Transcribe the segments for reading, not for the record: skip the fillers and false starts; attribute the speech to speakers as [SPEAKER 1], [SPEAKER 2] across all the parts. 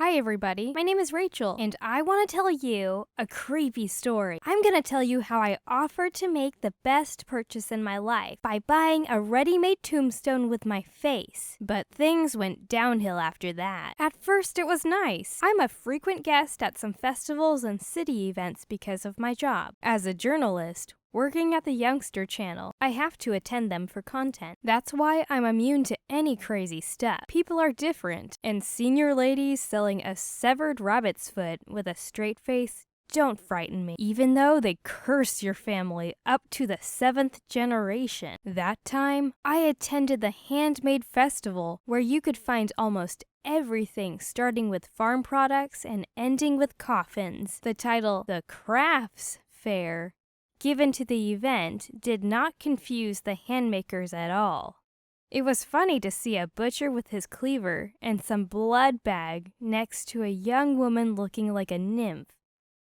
[SPEAKER 1] Hi everybody, my name is Rachel, and I want to tell you a creepy story. I'm gonna tell you how I offered to make the best purchase in my life by buying a ready-made tombstone with my face. But things went downhill after that. At first it was nice. I'm a frequent guest at some festivals and city events because of my job. As a journalist, working at the Youngster channel, I have to attend them for content. That's why I'm immune to any crazy stuff. People are different, and senior ladies selling a severed rabbit's foot with a straight face don't frighten me, even though they curse your family up to the 7th generation. That time, I attended the Handmade Festival, where you could find almost everything starting with farm products and ending with coffins. The title, The Crafts Fair, given to the event did not confuse the handmakers at all. It was funny to see a butcher with his cleaver and some blood bag next to a young woman looking like a nymph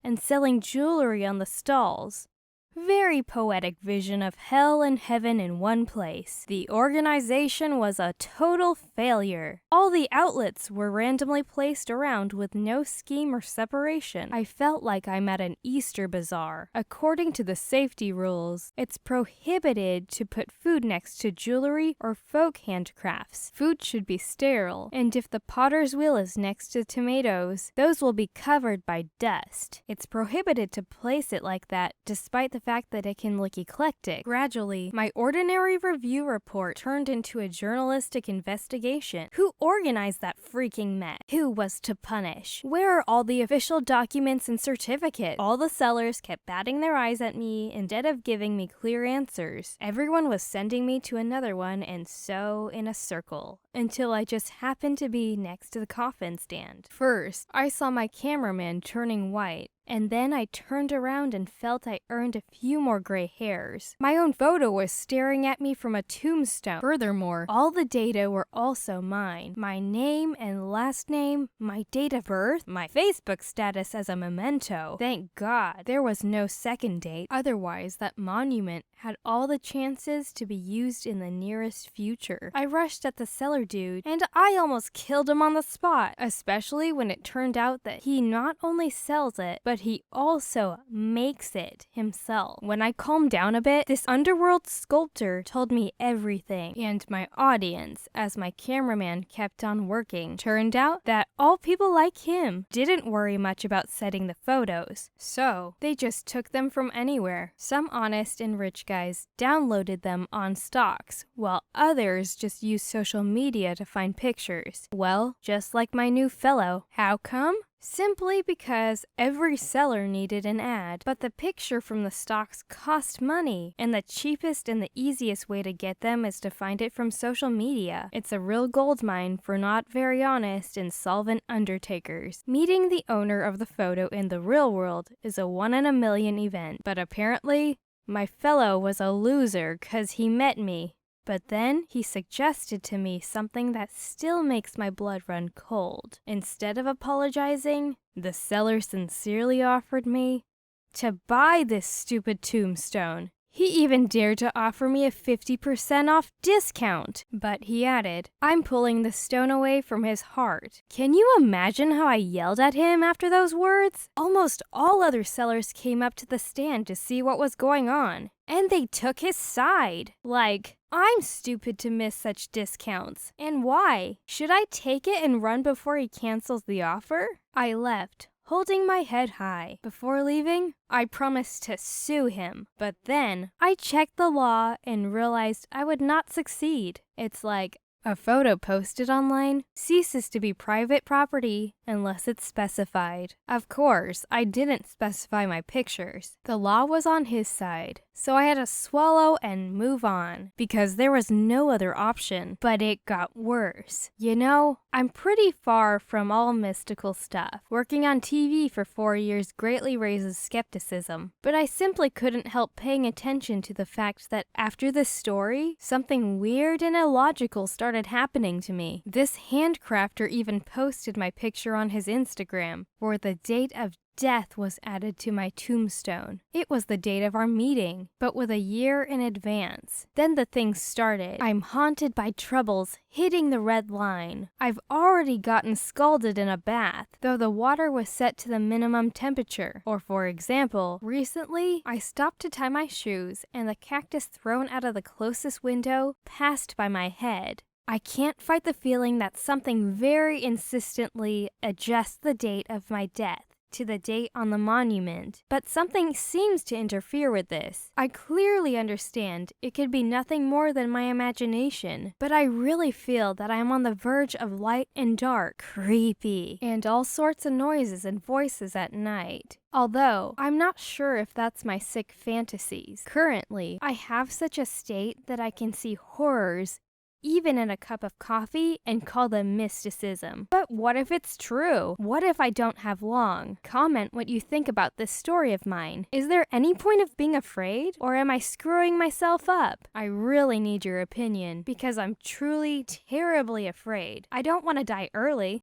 [SPEAKER 1] and selling jewelry on the stalls. Very poetic vision of hell and heaven in one place. The organization was a total failure. All the outlets were randomly placed around with no scheme or separation. I felt like I'm at an Easter bazaar. According to the safety rules, it's prohibited to put food next to jewelry or folk handcrafts. Food should be sterile, and if the potter's wheel is next to tomatoes, those will be covered by dust. It's prohibited to place it like that, despite the fact that it can look eclectic. Gradually, my ordinary review report turned into a journalistic investigation. Who organized that freaking mess? Who was to punish? Where are all the official documents and certificates? All the sellers kept batting their eyes at me instead of giving me clear answers. Everyone was sending me to another one, and so in a circle, until I just happened to be next to the coffin stand. First, I saw my cameraman turning white, and then I turned around and felt I earned a few more gray hairs. My own photo was staring at me from a tombstone. Furthermore, all the data were also mine. My name and last name, my date of birth, my Facebook status as a memento. Thank God there was no second date. Otherwise, that monument had all the chances to be used in the nearest future. I rushed at the seller dude, and I almost killed him on the spot, especially when it turned out that he not only sells it, but he also makes it himself. When I calmed down a bit, this underworld sculptor told me everything, and my audience, as my cameraman kept on working, turned out that all people like him didn't worry much about setting the photos, so they just took them from anywhere. Some honest and rich guys downloaded them on stocks, while others just used social media to find pictures. Well, just like my new fellow. How come? Simply because every seller needed an ad, but the picture from the stocks cost money, and the cheapest and the easiest way to get them is to find it from social media. It's a real goldmine for not very honest and solvent undertakers. Meeting the owner of the photo in the real world is a 1 in a million event, but apparently, my fellow was a loser 'cause he met me. But then he suggested to me something that still makes my blood run cold. Instead of apologizing, the seller sincerely offered me to buy this stupid tombstone. He even dared to offer me a 50% off discount. But he added, I'm pulling the stone away from his heart. Can you imagine how I yelled at him after those words? Almost all other sellers came up to the stand to see what was going on, and they took his side. Like, I'm stupid to miss such discounts. And why? Should I take it and run before he cancels the offer? I left, holding my head high. Before leaving, I promised to sue him. But then, I checked the law and realized I would not succeed. It's like, a photo posted online ceases to be private property unless it's specified. Of course, I didn't specify my pictures. The law was on his side, so I had to swallow and move on because there was no other option. But it got worse. You know, I'm pretty far from all mystical stuff. Working on TV for 4 years greatly raises skepticism, but I simply couldn't help paying attention to the fact that after this story, something weird and illogical started happening to me. This handcrafter even posted my picture on his Instagram for the date of Death was added to my tombstone. It was the date of our meeting, but with a year in advance. Then the thing started. I'm haunted by troubles hitting the red line. I've already gotten scalded in a bath, though the water was set to the minimum temperature. Or for example, recently, I stopped to tie my shoes and the cactus thrown out of the closest window passed by my head. I can't fight the feeling that something very insistently adjusts the date of my death to the date on the monument, but something seems to interfere with this. I clearly understand it could be nothing more than my imagination, but I really feel that I'm on the verge of light and dark, creepy, and all sorts of noises and voices at night. Although, I'm not sure if that's my sick fantasies. Currently, I have such a state that I can see horrors even in a cup of coffee, and call them mysticism. But what if it's true? What if I don't have long? Comment what you think about this story of mine. Is there any point of being afraid? Or am I screwing myself up? I really need your opinion, because I'm truly terribly afraid. I don't want to die early,